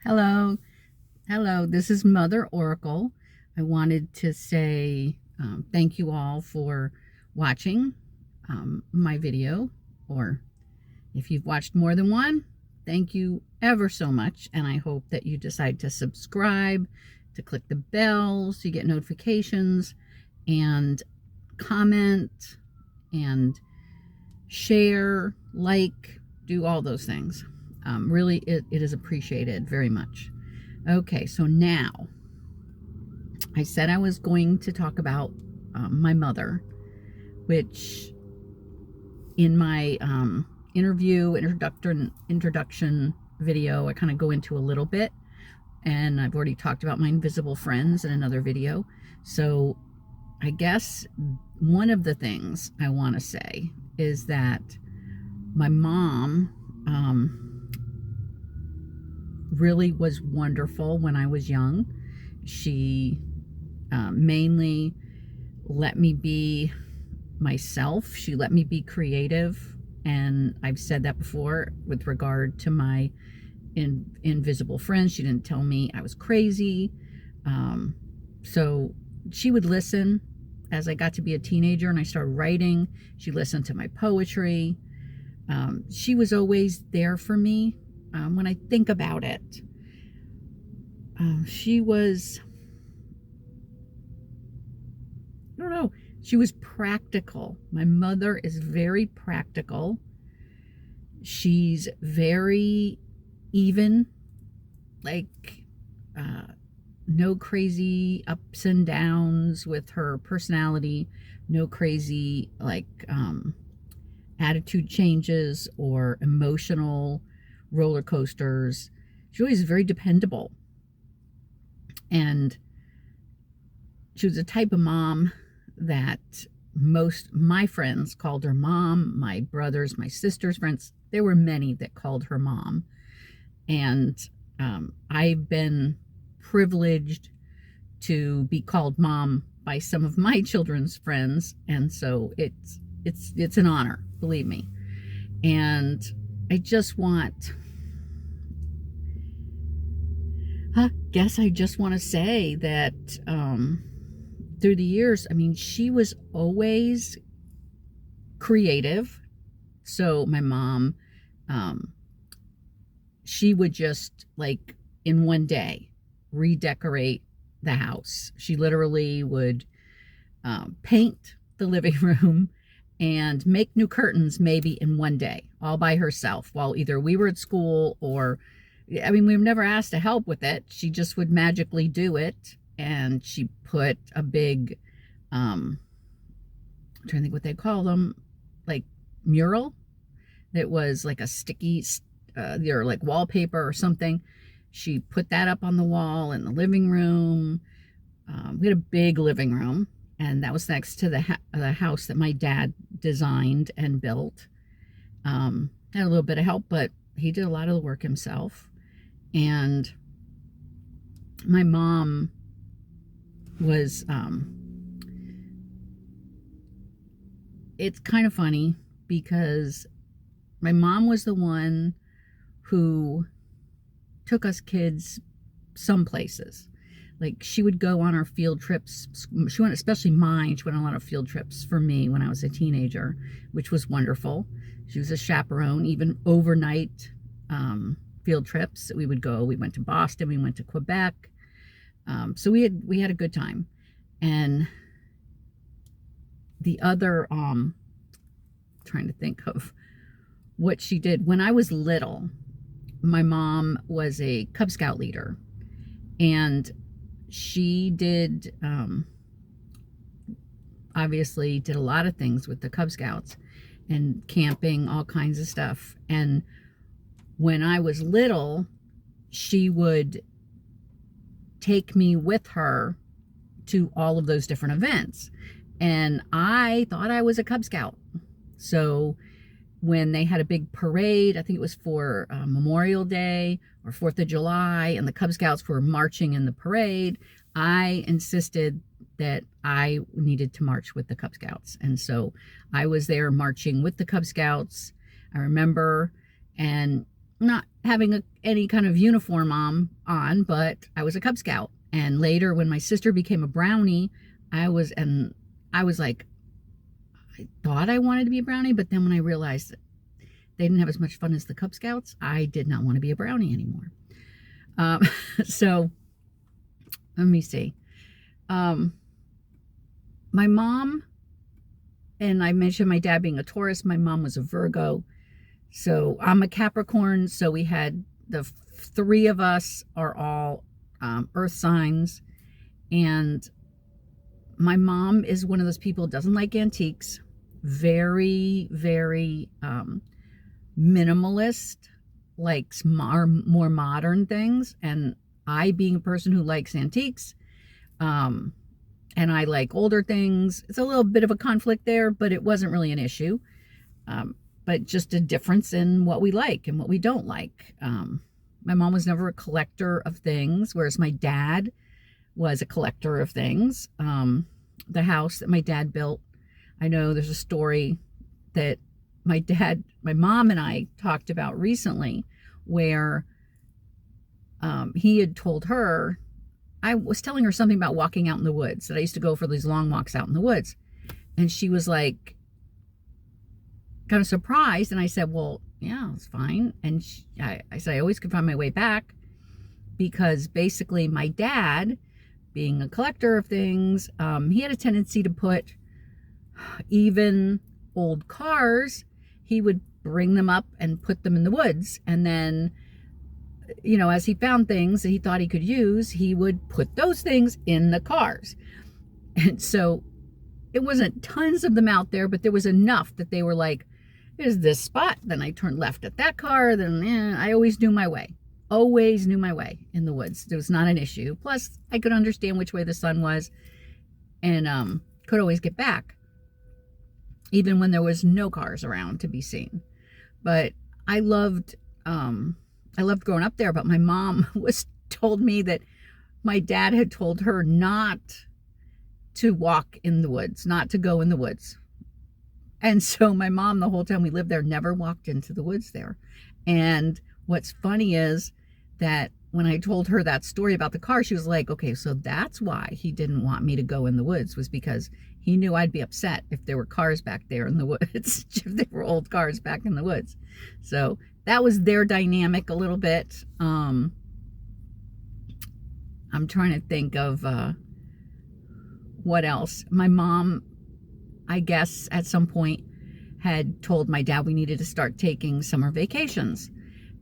Hello, hello. This is Mother Oracle. I wanted to say thank you all for watching my video, or if you've watched more than one, thank you ever so much. And I hope that you decide to subscribe, to click the bell so you get notifications, and comment, and share, like, do all those things. Really, it is appreciated very much. Okay, so now I said I was going to talk about my mother, which in my introduction video, I kind of go into a little bit, and I've already talked about my invisible friends in another video. So I guess one of the things I want to say is that my mom really was wonderful when I was young. She mainly let me be myself. She let me be creative. And I've said that before with regard to my invisible friends. She didn't tell me I was crazy. So she would listen as I got to be a teenager and I started writing. She listened to my poetry. She was always there for me. When I think about it, she was, I don't know, she was practical. My mother is very practical. She's very even, like no crazy ups and downs with her personality, no crazy attitude changes or emotional roller coasters. She always very dependable. And she was the type of mom that most my friends called her mom, my brothers, my sister's friends. There were many that called her mom. And I've been privileged to be called mom by some of my children's friends. And so it's an honor, believe me. And I just want, I guess I just want to say that through the years, I mean, she was always creative. So my mom, she would just like in one day redecorate the house. She literally would paint the living room and make new curtains maybe in one day, all by herself, while either we were at school or, I mean, we were never asked to help with it. She just would magically do it. And she put a big, I'm trying to think what they call them, like mural. That was like a sticky, or like wallpaper or something. She put that up on the wall in the living room. We had a big living room, and that was next to the house that my dad designed and built. Had a little bit of help, but he did a lot of the work himself. And my mom was, it's kind of funny because my mom was the one who took us kids some places. Like, she would go on our field trips. She went, especially mine, she went on a lot of field trips for me when I was a teenager, which was wonderful. She was a chaperone, even overnight field trips. We would go, we went to Boston, we went to Quebec. So we had a good time. And the other, trying to think of what she did. When I was little, my mom was a Cub Scout leader, and she did, obviously did a lot of things with the Cub Scouts and camping, all kinds of stuff. And when I was little, she would take me with her to all of those different events. And I thought I was a Cub Scout. So when they had a big parade, I think it was for Memorial Day or 4th of July, and the Cub Scouts were marching in the parade, I insisted that I needed to march with the Cub Scouts. And so I was there marching with the Cub Scouts, I remember. And not having any kind of uniform on, but I was a Cub Scout. And later, when my sister became a brownie, I was like, I thought I wanted to be a brownie, but then when I realized that they didn't have as much fun as the Cub Scouts, I did not want to be a brownie anymore. Um, so let me see. My mom, and I mentioned my dad being a Taurus, my mom was a Virgo. So I'm a Capricorn. So we had the three of us are all earth signs. And my mom is one of those people who doesn't like antiques, very, very minimalist, likes more modern things. And I, being a person who likes antiques, and I like older things, it's a little bit of a conflict there, but it wasn't really an issue. But just a difference in what we like and what we don't like. My mom was never a collector of things, whereas my dad was a collector of things. The house that my dad built, I know there's a story that my mom and I talked about recently where he had told her, I was telling her something about walking out in the woods, that I used to go for these long walks out in the woods. And she was like, kind of surprised. And I said, well, yeah, it's fine. And I said, I always could find my way back, because basically my dad, being a collector of things, he had a tendency to put even old cars, he would bring them up and put them in the woods. And then, you know, as he found things that he thought he could use, he would put those things in the cars. And so it wasn't tons of them out there, but there was enough that they were like, there's this spot, then I turned left at that car, then I always knew my way. Always knew my way in the woods. It was not an issue. Plus, I could understand which way the sun was, and could always get back, even when there was no cars around to be seen. But I loved growing up there. But my mom told me that my dad had told her not to walk in the woods, not to go in the woods. And so my mom, the whole time we lived there, never walked into the woods there. And what's funny is that when I told her that story about the car, she was like, okay, so that's why he didn't want me to go in the woods, was because he knew I'd be upset if there were cars back there in the woods, if there were old cars back in the woods. So that was their dynamic a little bit. I'm trying to think of what else. My mom, I guess, at some point had told my dad we needed to start taking summer vacations.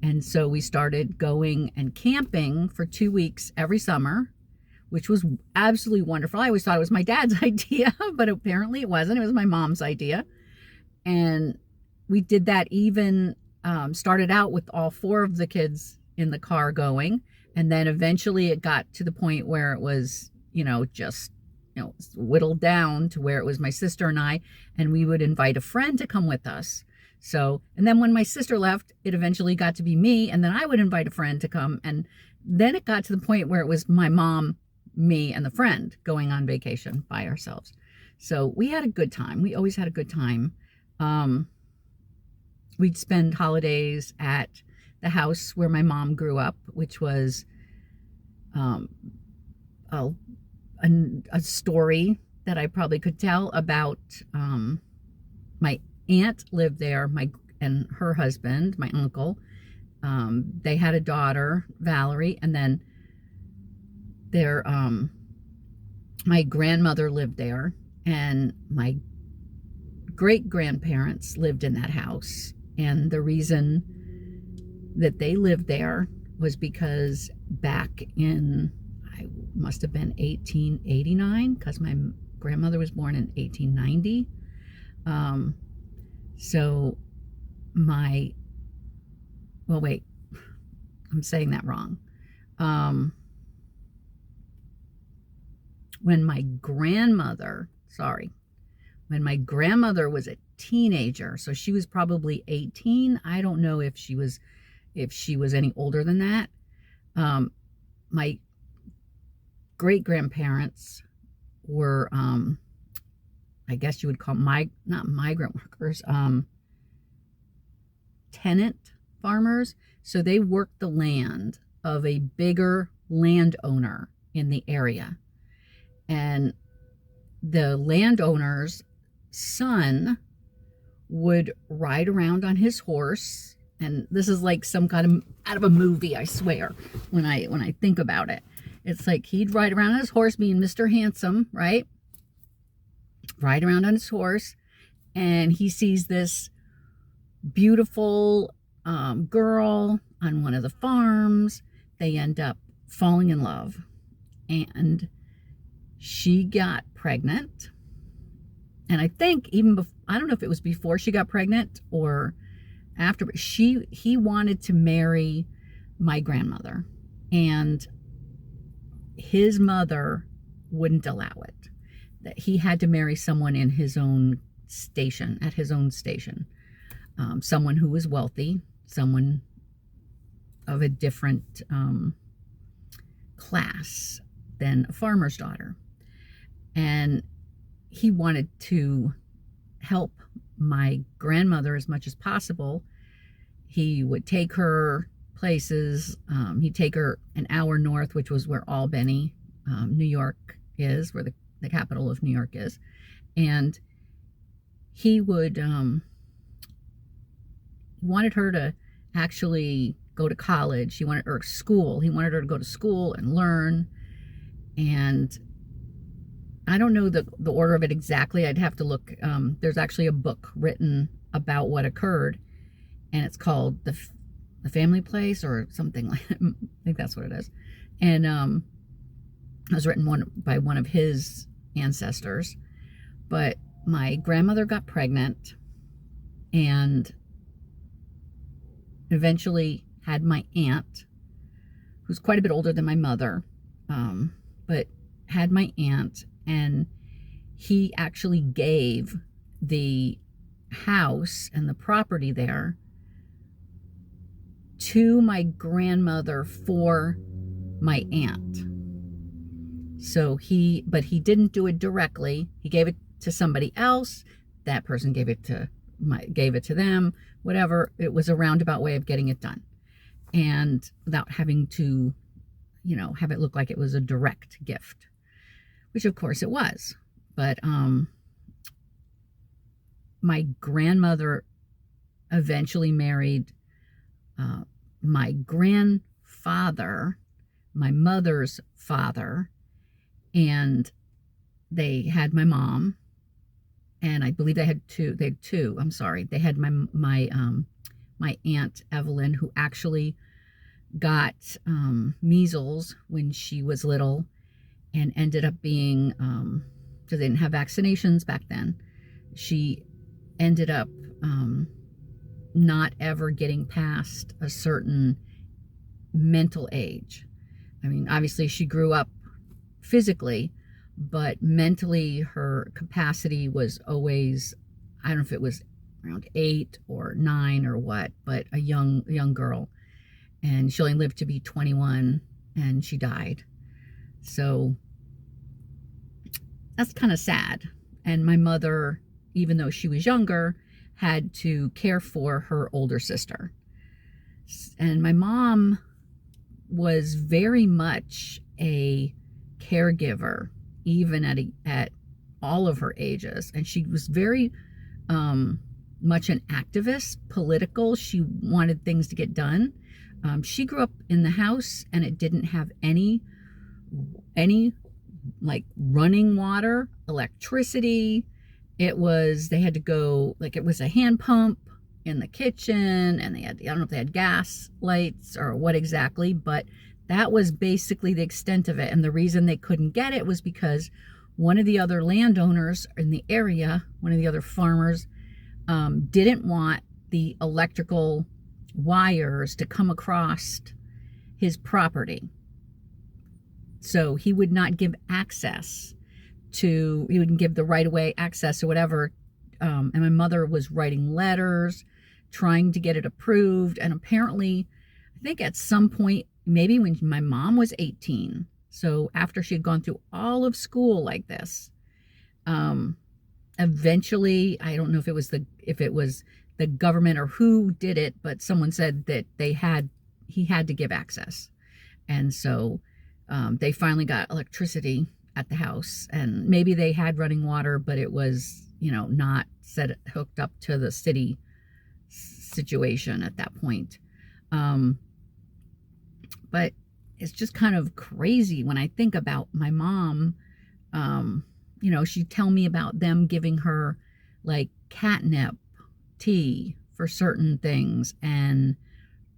And so we started going and camping for 2 weeks every summer, which was absolutely wonderful. I always thought it was my dad's idea, but apparently it wasn't. It was my mom's idea. And we did that, even started out with all four of the kids in the car going. And then eventually it got to the point where it was, just whittled down to where it was my sister and I, and we would invite a friend to come with us. So, and then when my sister left, it eventually got to be me, and then I would invite a friend to come. And then it got to the point where it was my mom, me, and the friend going on vacation by ourselves. So we had a good time. We always had a good time. We'd spend holidays at the house where my mom grew up, which was a story that I probably could tell about. My aunt lived there, and her husband, my uncle. They had a daughter, Valerie, and then my grandmother lived there, and my great-grandparents lived in that house. And the reason that they lived there was because back in, I must have been 1889, because my grandmother was born in 1890. So well, wait, I'm saying that wrong. When my grandmother was a teenager, so she was probably 18. I don't know if she was any older than that. My great-grandparents were, I guess you would call not migrant workers, tenant farmers. So they worked the land of a bigger landowner in the area. And the landowner's son would ride around on his horse. And this is like some kind of out of a movie, I swear, when I think about it. It's like he'd ride around on his horse, being Mr. Handsome, right? Ride around on his horse, and he sees this beautiful girl on one of the farms. They end up falling in love, and she got pregnant. And I think even I don't know if it was before she got pregnant or after, but he wanted to marry my grandmother, and his mother wouldn't allow it. That he had to marry someone in his own station, at his own station, someone who was wealthy, someone of a different class than a farmer's daughter. And he wanted to help my grandmother as much as possible. He would take her places. He'd take her an hour north, which was where Albany, New York is, where the capital of New York is. And he would wanted her to actually go to college. He wanted her school. He wanted her to go to school and learn. And I don't know the order of it exactly. I'd have to look. There's actually a book written about what occurred, and it's called The Family Place or something like that. I think that's what it is. And it was written by one of his ancestors. But my grandmother got pregnant and eventually had my aunt, who's quite a bit older than my mother, but had my aunt. And he actually gave the house and the property there to my grandmother for my aunt. So but he didn't do it directly. He gave it to somebody else. That person gave it to them, whatever. It was a roundabout way of getting it done. And without having to, have it look like it was a direct gift, which of course it was. But my grandmother eventually married my grandfather, my mother's father, and they had my mom, and I believe they had two. I'm sorry. They had my Aunt Evelyn, who actually got measles when she was little, and ended up being, because they didn't have vaccinations back then, she ended up not ever getting past a certain mental age. I mean, obviously she grew up physically, but mentally her capacity was always, I don't know if it was around 8 or 9 or what, but a young girl. And she only lived to be 21 and she died. So that's kind of sad. And my mother, even though she was younger, had to care for her older sister. And my mom was very much a caregiver, even at all of her ages. And she was very much an activist, political. She wanted things to get done. She grew up in the house, and it didn't have any like running water, electricity. They had to go, like, it was a hand pump in the kitchen, and I don't know if they had gas lights or what exactly, but that was basically the extent of it. And the reason they couldn't get it was because one of the other landowners in the area, one of the other farmers, didn't want the electrical wires to come across his property. So he would not give he wouldn't give the right-of-way access or whatever. And my mother was writing letters, trying to get it approved. And apparently, I think at some point, maybe when my mom was 18, so after she had gone through all of school like this, eventually, I don't know if it was the government or who did it, but someone said that they had he had to give access. And so they finally got electricity at the house, and maybe they had running water, but it was, not hooked up to the city situation at that point. But it's just kind of crazy when I think about my mom. She'd tell me about them giving her like catnip tea for certain things and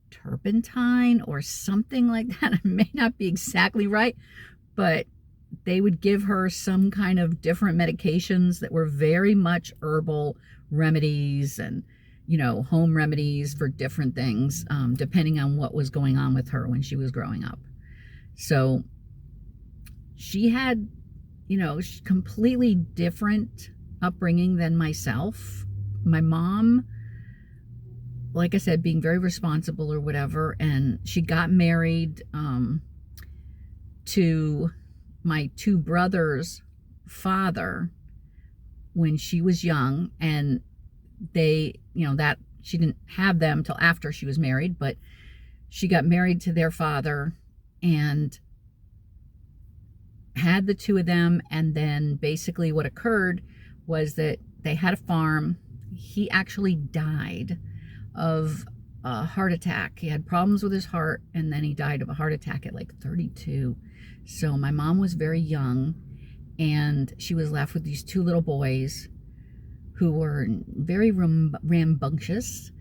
turpentine or something like that. It may not be exactly right, but they would give her some kind of different medications that were very much herbal remedies and, home remedies for different things, depending on what was going on with her when she was growing up. So she had, completely different upbringing than myself. My mom, like I said, being very responsible or whatever, and she got married to my two brothers' father when she was young, and they, that she didn't have them till after she was married, but she got married to their father and had the two of them. And then basically what occurred was that they had a farm. He actually died of a heart attack. He had problems with his heart, and then he died of a heart attack at like 32. So my mom was very young, and she was left with these two little boys who were very rambunctious.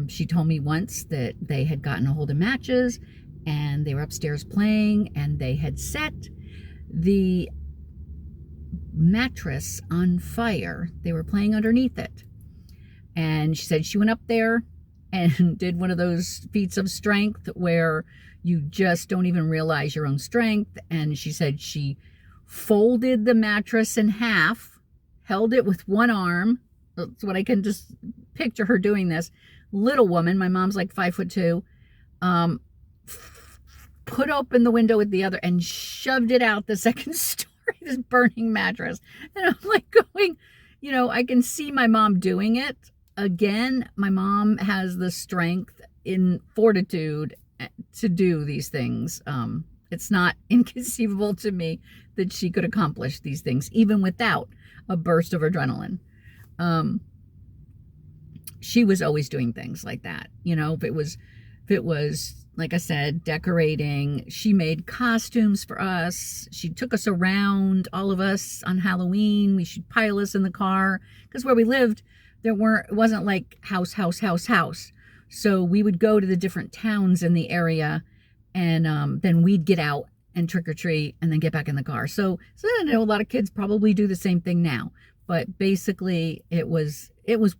She told me once that they had gotten a hold of matches, and they were upstairs playing, and they had set the mattress on fire. They were playing underneath it. And she said she went up there and did one of those feats of strength where you just don't even realize your own strength. And she said she folded the mattress in half, held it with one arm. That's what I can just picture her doing this. Little woman, my mom's like 5'2", put open the window with the other and shoved it out the second story, this burning mattress. And I'm like going, I can see my mom doing it. Again, my mom has the strength in fortitude to do these things. It's not inconceivable to me that she could accomplish these things, even without a burst of adrenaline. She was always doing things like that. If it was, like I said, decorating, she made costumes for us. She took us around, all of us, on Halloween. She'd pile us in the car, because where we lived, it wasn't like house. So we would go to the different towns in the area, and then we'd get out and trick or treat and then get back in the car. So I know a lot of kids probably do the same thing now, but basically it was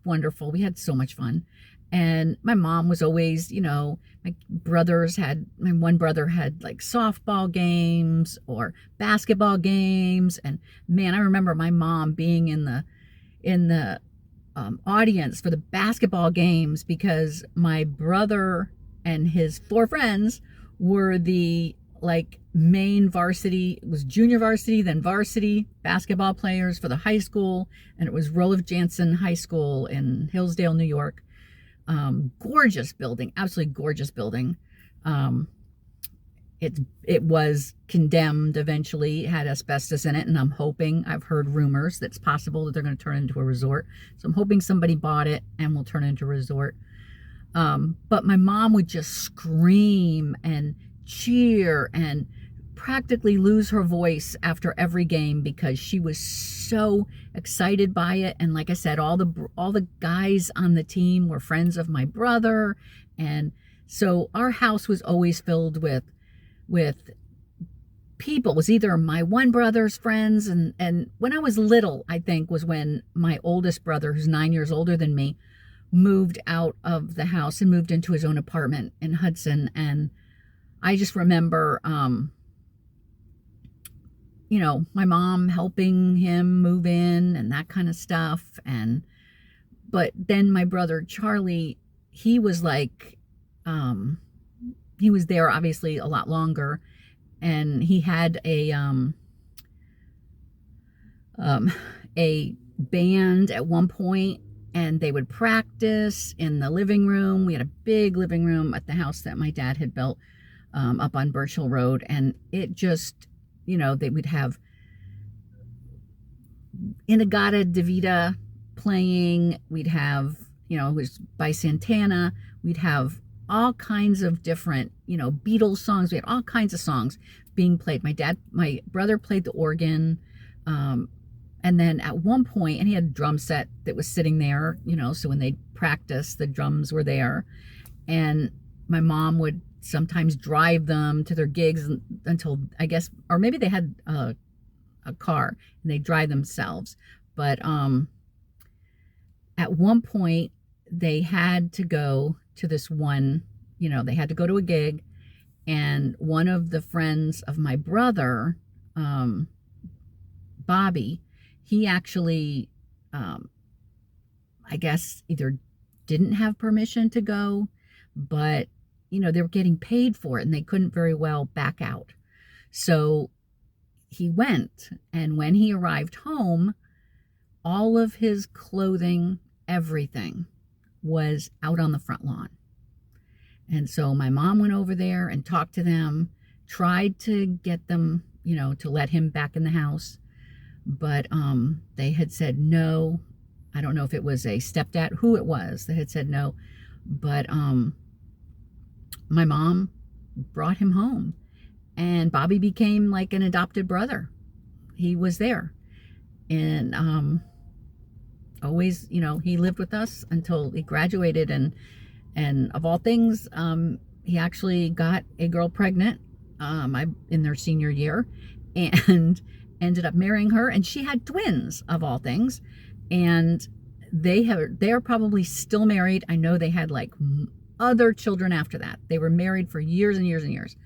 wonderful. We had so much fun. And my mom was always, my one brother had like softball games or basketball games. And man, I remember my mom being in the audience for the basketball games, because my brother and his 4 friends were the main varsity. It was junior varsity, then varsity basketball players for the high school. And it was Roloff Jansen High School in Hillsdale, New York. Gorgeous building, absolutely gorgeous building. It was condemned eventually. It had asbestos in it, and I've heard rumors that it's possible that they're going to turn it into a resort. So I'm hoping somebody bought it and will turn it into a resort. But my mom would just scream and cheer and practically lose her voice after every game, because she was so excited by it. And like I said, all the guys on the team were friends of my brother, and so our house was always filled with people. It was either my one brother's friends, and when I was little, I think, was when my oldest brother, who's 9 years older than me, moved out of the house and moved into his own apartment in Hudson. And I just remember my mom helping him move in and that kind of stuff. But then my brother Charlie, he was he was there obviously a lot longer, and he had a band at one point, and they would practice in the living room. We had a big living room at the house that my dad had built up on Birch Hill Road, and it just, they would have In-A-Gadda-Da-Vida playing. We'd have, it was by Santana. We'd have all kinds of different, Beatles songs. We had all kinds of songs being played. My brother played the organ. And then at one point, and he had a drum set that was sitting there, so when they practiced, the drums were there. And my mom would sometimes drive them to their gigs until, I guess, or maybe they had a car and they drive themselves. But at one point, they had to go to this one, they had to go to a gig. And one of the friends of my brother, Bobby, he actually, I guess, either didn't have permission to go, but, they were getting paid for it and they couldn't very well back out. So he went, and when he arrived home, all of his clothing, everything was out on the front lawn. And so my mom went over there and talked to them, tried to get them, to let him back in the house. But they had said no. I don't know if it was a stepdad, who it was that had said no. But my mom brought him home, and Bobby became like an adopted brother. He was there. And always, he lived with us until he graduated. And of all things, he actually got a girl pregnant in their senior year, and ended up marrying her, and she had twins, of all things. And they are probably still married. I know they had like other children after that. They were married for years and years and years,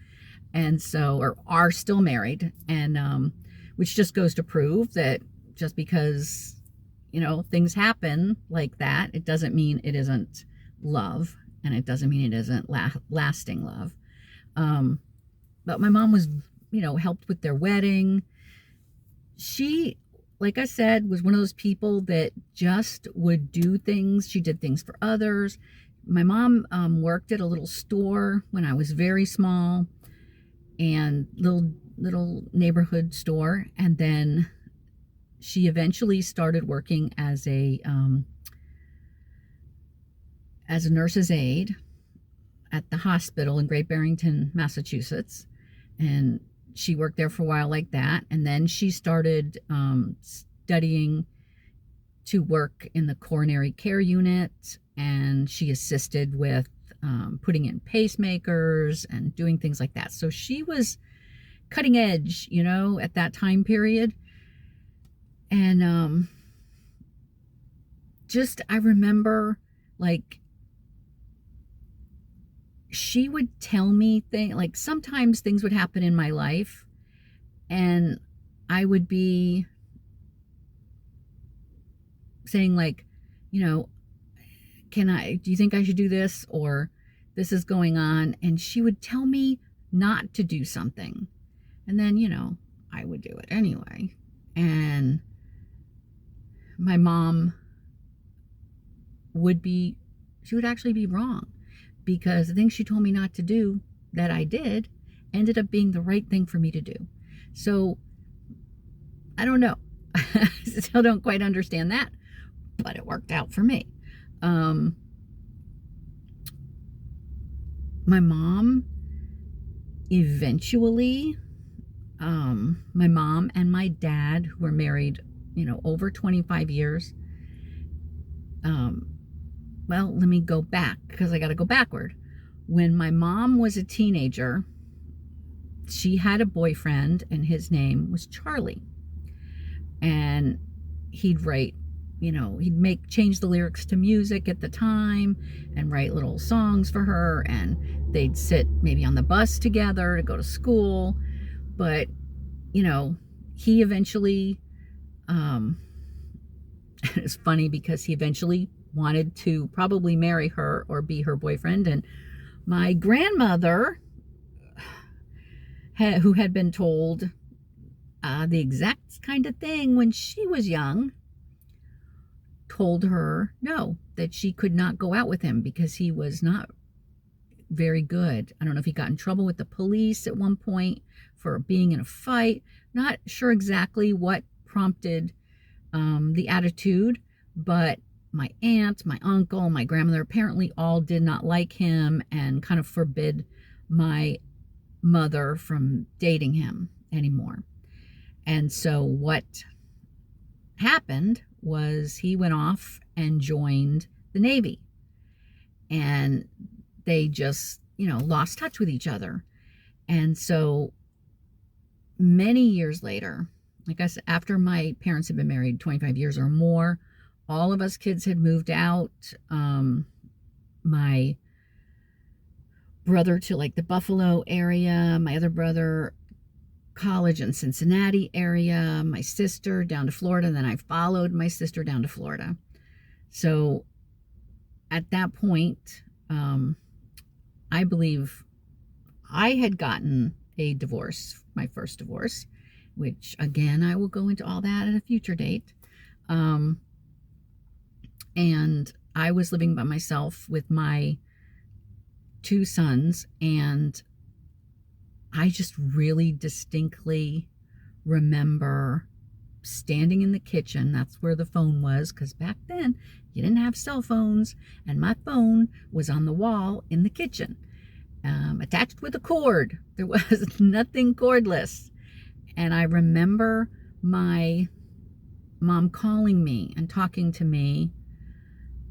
and so, or are still married. And which just goes to prove that just because things happen like that, it doesn't mean it isn't love, and it doesn't mean it isn't lasting love. But my mom was, helped with their wedding. She, like I said, was one of those people that just would do things. She did things for others. My mom worked at a little store when I was very small, and little neighborhood store. And then she eventually started working as a nurse's aide at the hospital in Great Barrington, Massachusetts. And she worked there for a while like that. And then she started studying to work in the coronary care unit. And she assisted with putting in pacemakers and doing things like that. So she was cutting edge, at that time period. And I remember, like, she would tell me things, like sometimes things would happen in my life and I would be saying like, do you think I should do this? Or this is going on. And she would tell me not to do something. And then, I would do it anyway. And my mom she would actually be wrong, because the things she told me not to do that I did ended up being the right thing for me to do. So I don't know. I still don't quite understand that, but it worked out for me. My mom eventually, my mom and my dad, who were married, over 25 years. Well, let me go back, because I got to go backward. When my mom was a teenager, she had a boyfriend, and his name was Charlie. And he'd write, he'd change the lyrics to music at the time and write little songs for her. And they'd sit maybe on the bus together to go to school. But, he eventually, it's funny because he eventually wanted to probably marry her or be her boyfriend. And my grandmother, who had been told the exact kind of thing when she was young, told her no, that she could not go out with him because he was not very good. I don't know if he got in trouble with the police at one point for being in a fight. Not sure exactly what prompted the attitude, but my aunt, my uncle, my grandmother apparently all did not like him and kind of forbid my mother from dating him anymore. And so what happened was he went off and joined the Navy, and they just, lost touch with each other. And so many years later, like I said, after my parents had been married 25 years or more, all of us kids had moved out. My brother to like the Buffalo area, my other brother college in Cincinnati area, my sister down to Florida, and then I followed my sister down to Florida. So at that point, I believe I had gotten a divorce, my first divorce, which again, I will go into all that at a future date. And I was living by myself with my two sons, and I just really distinctly remember standing in the kitchen. That's where the phone was, because back then you didn't have cell phones, and my phone was on the wall in the kitchen, attached with a cord. There was nothing cordless. And I remember my mom calling me and talking to me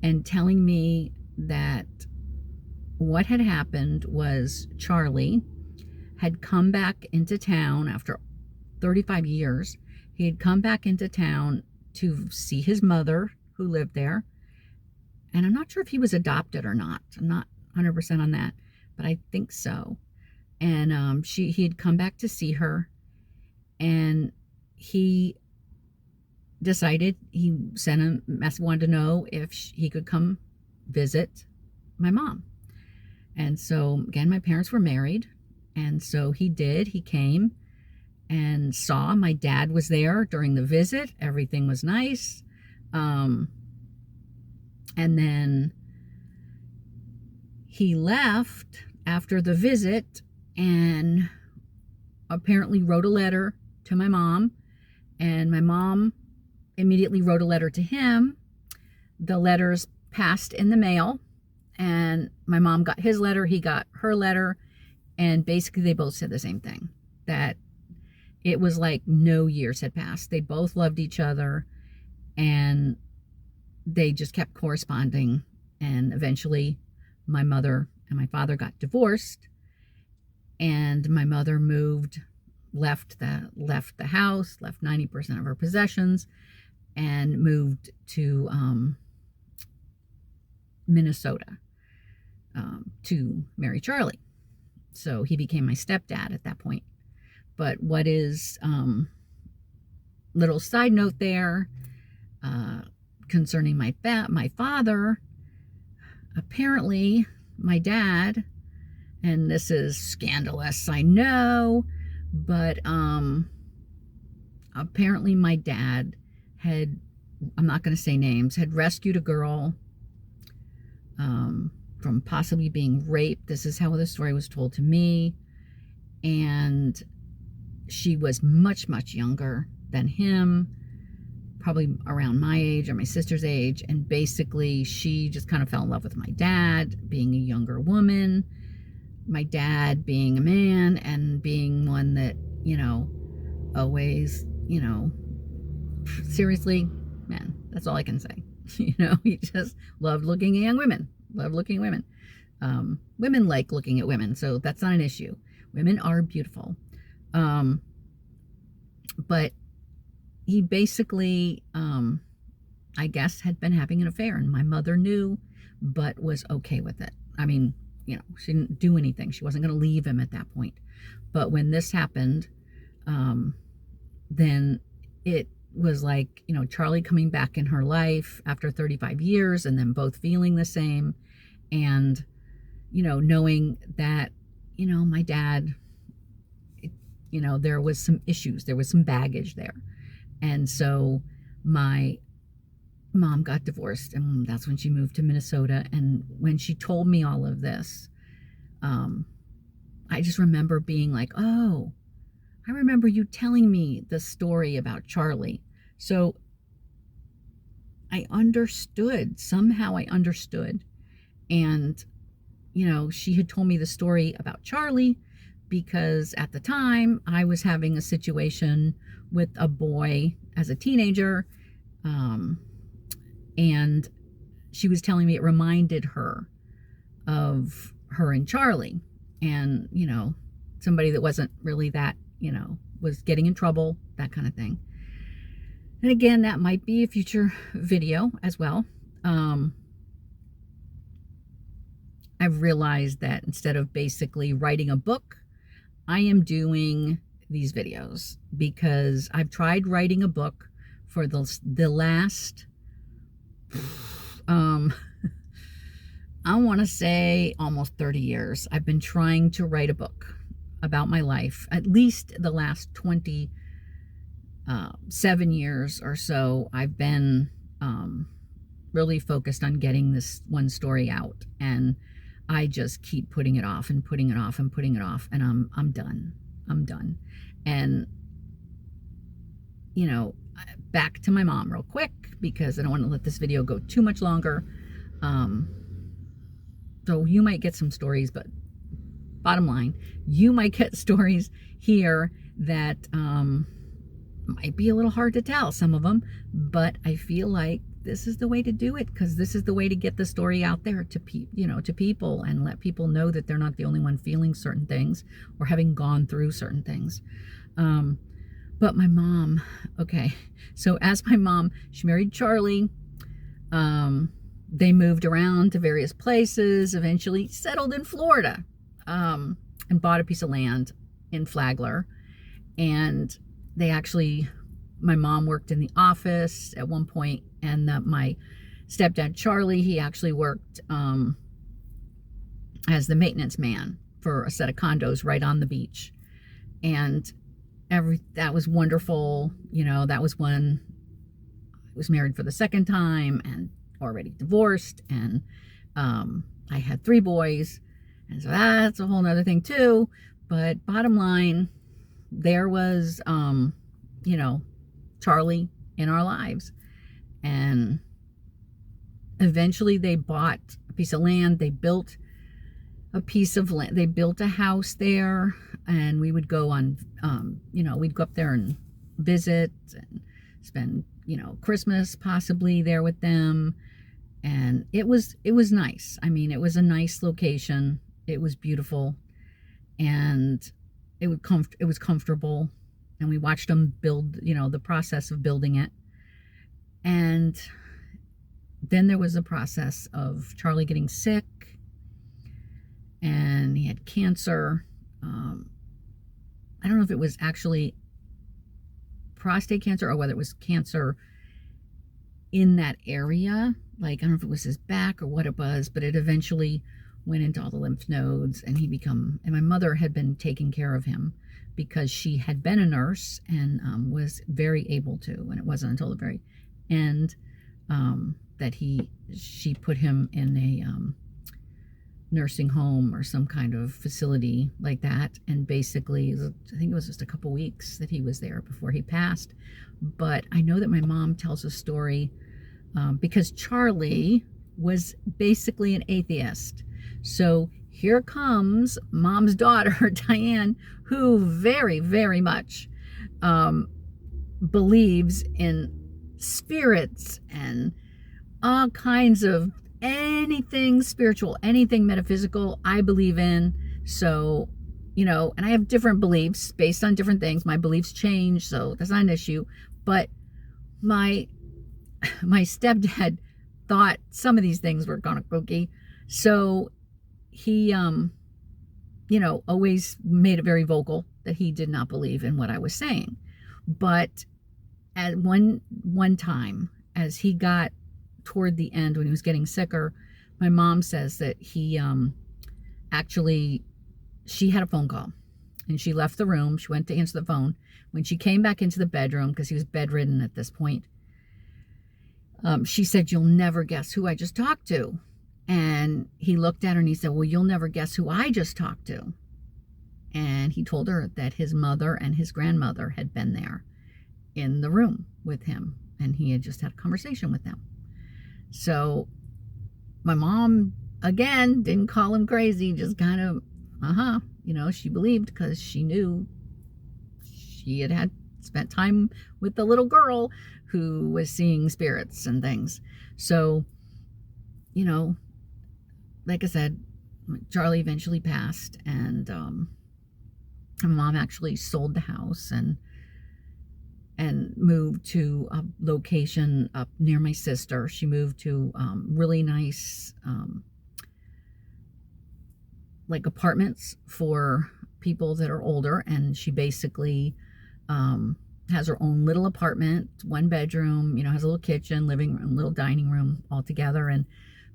and telling me that what had happened was Charlie had come back into town after 35 years. He had come back into town to see his mother, who lived there. And I'm not sure if he was adopted or not. I'm not 100% on that, but I think so. And he had come back to see her, and he decided, he sent a message, wanted to know if he could come visit my mom. And so again, my parents were married, and so he did. He came and saw. My dad was there during the visit. Everything was nice. And then he left after the visit and apparently wrote a letter to my mom, and my mom immediately wrote a letter to him. The letters passed in the mail, and my mom got his letter, he got her letter, and basically they both said the same thing, that it was like no years had passed. They both loved each other, and they just kept corresponding. And eventually my mother and my father got divorced, and my mother left the house, left 90% of her possessions, and moved to Minnesota to marry Charlie. So he became my stepdad at that point. But what is little side note there concerning my father, apparently my dad, and this is scandalous, I know, but apparently my dad had, I'm not going to say names, had rescued a girl from possibly being raped. This is how the story was told to me. And she was much, much younger than him, probably around my age or my sister's age. And basically she just kind of fell in love with my dad, being a younger woman, my dad being a man and being one that, always, seriously, man, that's all I can say. He just loved looking at young women, loved looking at women. Women like looking at women, so that's not an issue. Women are beautiful. But he basically, I guess, had been having an affair, and my mother knew, but was okay with it. I mean, she didn't do anything. She wasn't going to leave him at that point. But when this happened, then it was like, Charlie coming back in her life after 35 years, and then both feeling the same. And, knowing that, my dad, there was some issues, there was some baggage there. And so my mom got divorced, and that's when she moved to Minnesota. And when she told me all of this, I just remember being like, oh, I remember you telling me the story about Charlie. So I understood. Somehow I understood. And, she had told me the story about Charlie because at the time I was having a situation with a boy as a teenager. And she was telling me it reminded her of her and Charlie. And, somebody that wasn't really that, was getting in trouble, that kind of thing. And again, that might be a future video as well. I've realized that instead of basically writing a book, I am doing these videos because I've tried writing a book for the last, I want to say almost 30 years. I've been trying to write a book about my life, at least the last 7 years or so. I've been really focused on getting this one story out, and I just keep putting it off and putting it off and putting it off, and I'm done. I'm done. And back to my mom real quick because I don't want to let this video go too much longer. So you might get some stories, but bottom line, you might get stories here that might be a little hard to tell, some of them, but I feel like this is the way to do it because this is the way to get the story out there to people and let people know that they're not the only one feeling certain things or having gone through certain things. But my mom, okay, so as my mom, she married Charlie. They moved around to various places, eventually settled in Florida, and bought a piece of land in Flagler. And they actually, my mom worked in the office at one point, and my stepdad, Charlie, he actually worked as the maintenance man for a set of condos right on the beach. And that was wonderful. That was when I was married for the second time and already divorced. And I had 3 boys. And so that's a whole nother thing too. But bottom line, there was, Charlie in our lives. And eventually they bought a piece of land. They built a piece of land. They built a house there, and we would go on, we'd go up there and visit and spend, Christmas possibly there with them. And it was nice. I mean, it was a nice location. It was beautiful, and it was comfortable. And we watched them build, the process of building it. And then there was a process of Charlie getting sick, and he had cancer. I don't know if it was actually prostate cancer or whether it was cancer in that area. Like, I don't know if it was his back or what it was, but it eventually went into all the lymph nodes, and and my mother had been taking care of him because she had been a nurse and was very able to. And it wasn't until the very end that she put him in a nursing home or some kind of facility like that. And basically, I think it was just a couple weeks that he was there before he passed. But I know that my mom tells a story because Charlie was basically an atheist. So here comes mom's daughter, Diane, who very, very much believes in spirits and all kinds of anything spiritual, anything metaphysical, I believe in. So, and I have different beliefs based on different things. My beliefs change, so that's not an issue. But my stepdad thought some of these things were kind of kooky. So he, always made it very vocal that he did not believe in what I was saying. But at one time, as he got toward the end, when he was getting sicker, my mom says that he she had a phone call, and she left the room. She went to answer the phone. When she came back into the bedroom, because he was bedridden at this point, She said, "You'll never guess who I just talked to." And he looked at her and he said, "Well, you'll never guess who I just talked to." And he told her that his mother and his grandmother had been there in the room with him, and he had just had a conversation with them. So my mom, again, didn't call him crazy, just kind of, she believed, because she knew she had spent time with the little girl who was seeing spirits and things. So, like I said, Charlie eventually passed, and my mom actually sold the house and moved to a location up near my sister. She moved to really nice like apartments for people that are older, and she basically has her own little apartment, 1 bedroom, has a little kitchen, living room, little dining room all together, and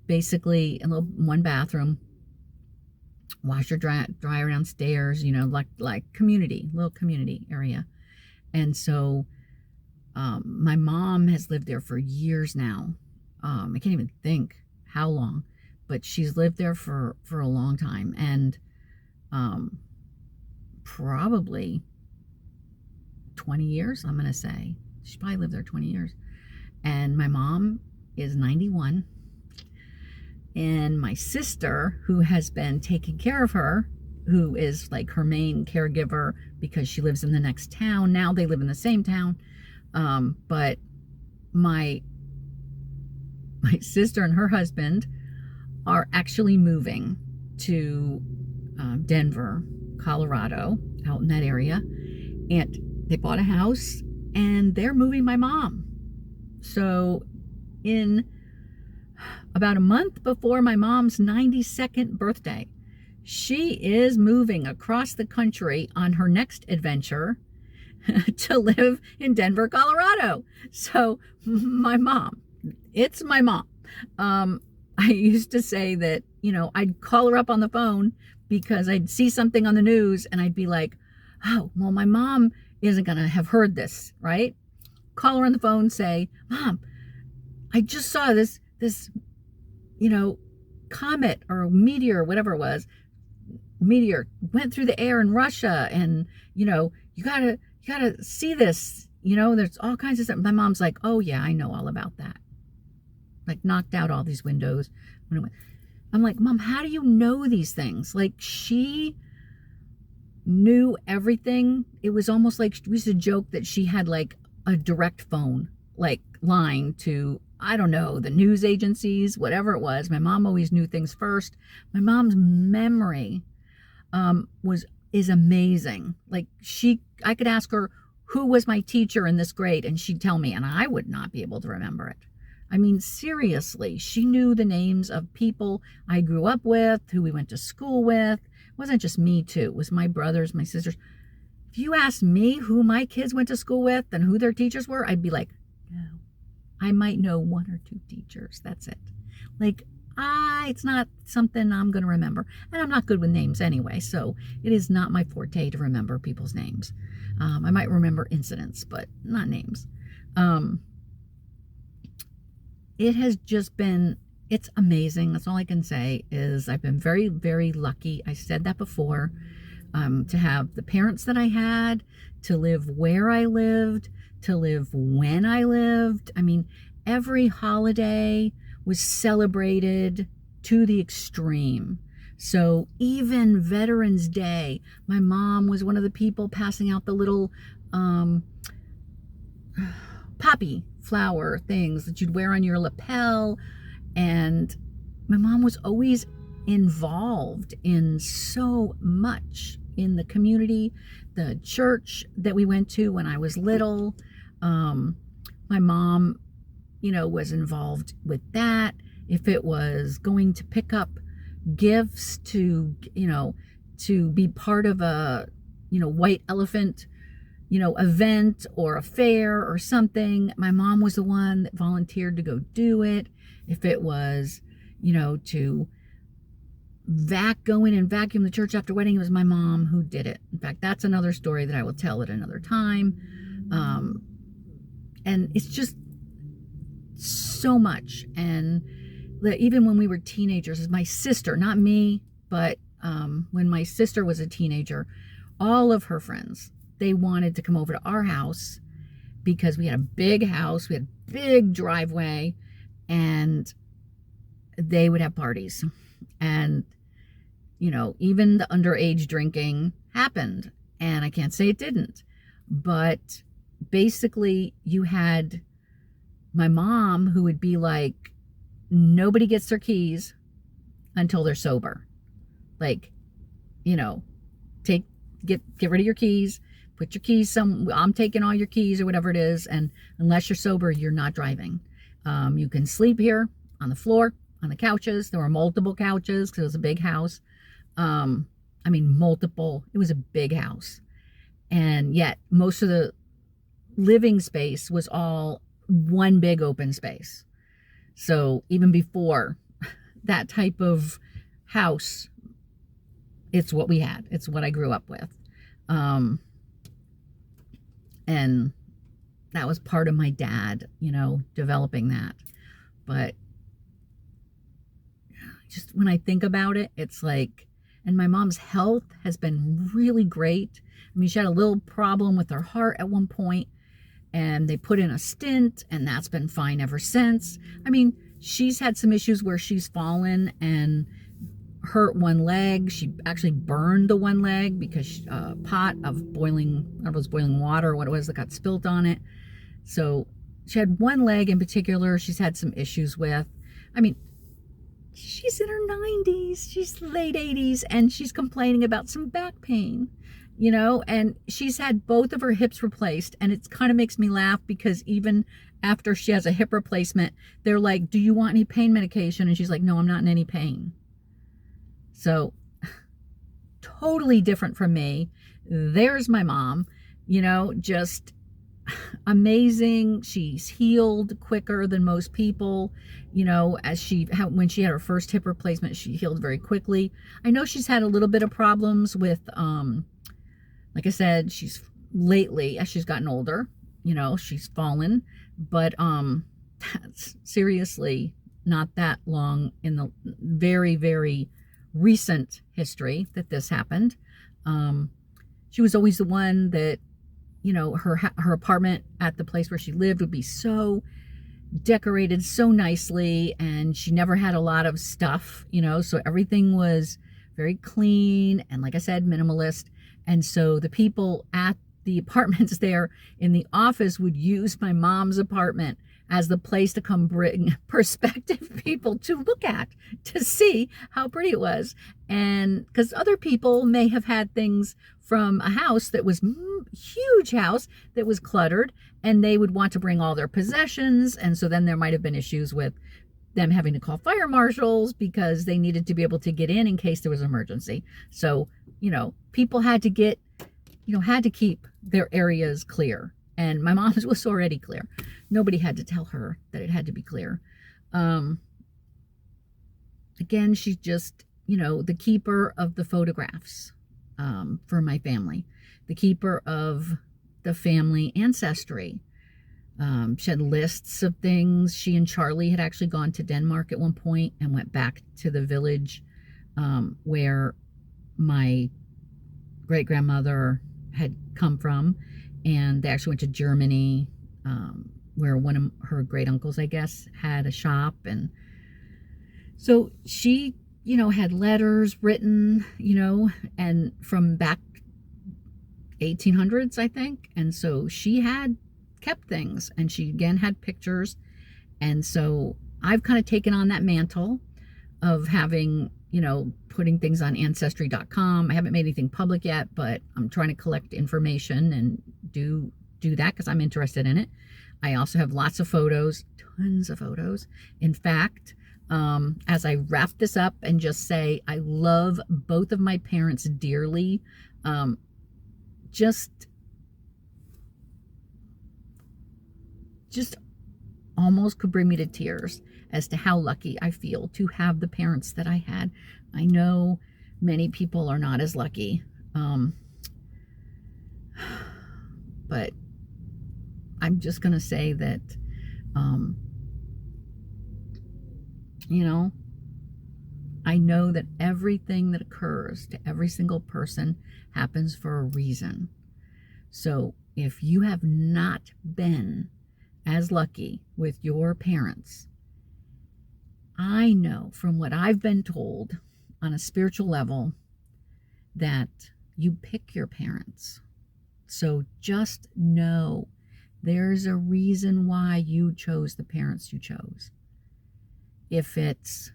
basically a little 1 bathroom, washer dryer downstairs, like little community area. And so my mom has lived there for years now. I can't even think how long, but she's lived there for a long time, and probably 20 years, I'm going to say. She probably lived there 20 years. And my mom is 91. And my sister, who has been taking care of her, who is like her main caregiver because she lives in the next town. Now they live in the same town. But my sister and her husband are actually moving to Denver, Colorado, out in that area. And they bought a house, and they're moving my mom. So in about a month before my mom's 92nd birthday, she is moving across the country on her next adventure to live in Denver, Colorado. So it's my mom. I used to say that, I'd call her up on the phone because I'd see something on the news and I'd be like, oh, well, my mom isn't going to have heard this, right? Call her on the phone, say, Mom, I just saw this, comet or meteor, whatever it was, meteor went through the air in Russia, and, you gotta see this, there's all kinds of stuff. My mom's like, oh yeah, I know all about that. Like, knocked out all these windows. I'm like, Mom, how do you know these things? Like, she knew everything. It was almost like we used to joke that she had like a direct phone, like line to, I don't know, the news agencies, whatever it was. My mom always knew things first. My mom's memory is amazing. Like, I could ask her, who was my teacher in this grade, and she'd tell me, and I would not be able to remember it. I mean, seriously, she knew the names of people I grew up with, who we went to school with. It wasn't just me, too. It was my brothers, my sisters. If you asked me who my kids went to school with and who their teachers were, I'd be like, no. I might know 1 or 2 teachers. That's it. Like, it's not something I'm going to remember. And I'm not good with names anyway, so it is not my forte to remember people's names. I might remember incidents, but not names. It has just been, it's amazing. That's all I can say is I've been very, very lucky. I said that before, to have the parents that I had, to live where I lived, to live when I lived. I mean, every holiday was celebrated to the extreme. So even Veterans Day, my mom was one of the people passing out the little poppy flower things that you'd wear on your lapel. And my mom was always involved in so much in the community, the church that we went to when I was little. My mom, was involved with that. If it was going to pick up gifts to be part of a, white elephant, event or a fair or something, my mom was the one that volunteered to go do it. If it was, to go in and vacuum the church after wedding, it was my mom who did it. In fact, that's another story that I will tell at another time. And it's just, so much. And even when we were teenagers, my sister, not me, but when my sister was a teenager, all of her friends, they wanted to come over to our house because we had a big house, we had a big driveway, and they would have parties. And, even the underage drinking happened. And I can't say it didn't. But basically, you had my mom who would be like, nobody gets their keys until they're sober. Like, get rid of your keys, put your keys I'm taking all your keys or whatever it is. And unless you're sober, you're not driving. You can sleep here on the floor, on the couches. There were multiple couches because it was a big house. Multiple. It was a big house. And yet most of the living space was all one big open space. So even before that type of house, it's what we had. It's what I grew up with. And that was part of my dad, developing that. But just when I think about it, it's like, and my mom's health has been really great. She had a little problem with her heart at one point, and they put in a stent, and that's been fine ever since. She's had some issues where she's fallen and hurt one leg. She actually burned the one leg because a pot of boiling water or what it was that got spilt on it. So she had one leg in particular she's had some issues with. She's in her 90s, she's late 80s, and she's complaining about some back pain, and she's had both of her hips replaced. And it kind of makes me laugh because even after she has a hip replacement, they're like, do you want any pain medication? And she's like, no, I'm not in any pain. So totally different from me. There's my mom, just amazing. She's healed quicker than most people. When she had her first hip replacement, she healed very quickly. I know she's had a little bit of problems with, like I said, she's lately, as she's gotten older, she's fallen, but that's seriously not that long in the very, very recent history that this happened. She was always the one that, her apartment at the place where she lived would be so decorated so nicely, and she never had a lot of stuff, so everything was very clean and, like I said, minimalist. And so the people at the apartments there in the office would use my mom's apartment as the place to come bring prospective people to look at, to see how pretty it was. And because other people may have had things from a house that was huge house that was cluttered, and they would want to bring all their possessions. And so then there might have been issues with them having to call fire marshals because they needed to be able to get in case there was an emergency. So, people had to keep their areas clear. And my mom's was already clear. Nobody had to tell her that it had to be clear. Again, she's just, the keeper of the photographs for my family, the keeper of the family ancestry. She had lists of things. She and Charlie had actually gone to Denmark at one point and went back to the village where my great-grandmother had come from. And they actually went to Germany, where one of her great uncles, I guess, had a shop. And so she, had letters written, and from back 1800s, I think. And so she had kept things, and she again had pictures. And so I've kind of taken on that mantle of having, putting things on ancestry.com. I haven't made anything public yet, but I'm trying to collect information and do that because I'm interested in it. I also have lots of photos, tons of photos. In fact, as I wrap this up and just say, I love both of my parents dearly. Just almost could bring me to tears as to how lucky I feel to have the parents that I had. I know many people are not as lucky, but I'm just going to say that you know, I know that everything that occurs to every single person happens for a reason. So if you have not been as lucky with your parents, I know from what I've been told on a spiritual level that you pick your parents. So just know there's a reason why you chose the parents you chose. If it's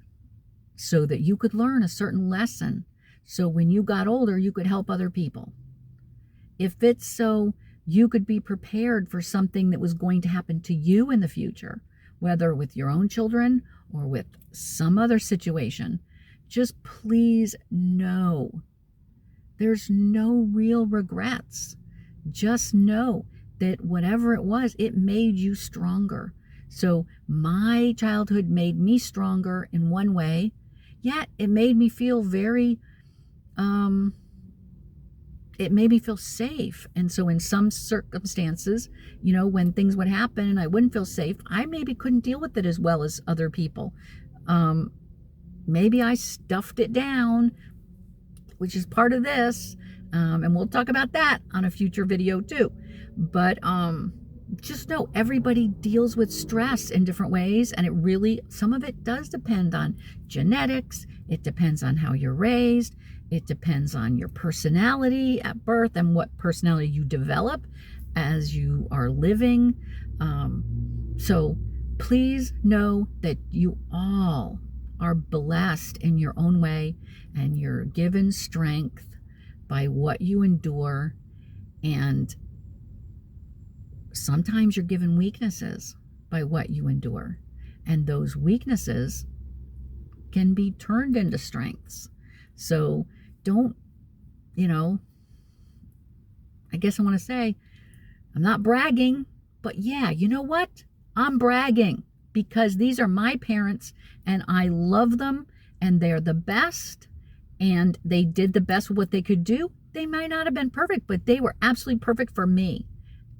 so that you could learn a certain lesson, so when you got older, you could help other people. If it's so you could be prepared for something that was going to happen to you in the future, whether with your own children or with some other situation, just please know there's no real regrets. Just know that whatever it was, it made you stronger. So my childhood made me stronger in one way, yet it made me feel very, it made me feel safe. And so in some circumstances, you know, when things would happen and I wouldn't feel safe, I maybe couldn't deal with it as well as other people. Maybe I stuffed it down, which is part of this. And we'll talk about that on a future video too. But just know everybody deals with stress in different ways. And it really, some of it does depend on genetics. It depends on how you're raised. It depends on your personality at birth and what personality you develop as you are living. So please know that you all are blessed in your own way, and you're given strength by what you endure. And sometimes you're given weaknesses by what you endure. And those weaknesses can be turned into strengths. So don't, you know, I guess I want to say, I'm not bragging, but yeah, you know what? I'm bragging because these are my parents and I love them and they're the best and they did the best with what they could do. They might not have been perfect, but they were absolutely perfect for me.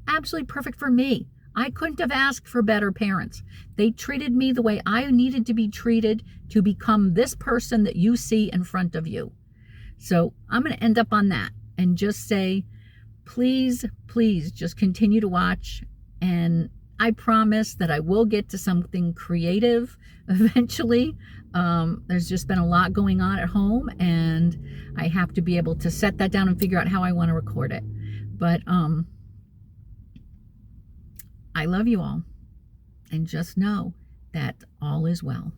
Absolutely perfect for me. I couldn't have asked for better parents. They treated me the way I needed to be treated to become this person that you see in front of you. So I'm going to end up on that and just say, please, please just continue to watch. And I promise that I will get to something creative eventually. There's just been a lot going on at home and I have to be able to set that down and figure out how I want to record it. But I love you all, and just know that all is well.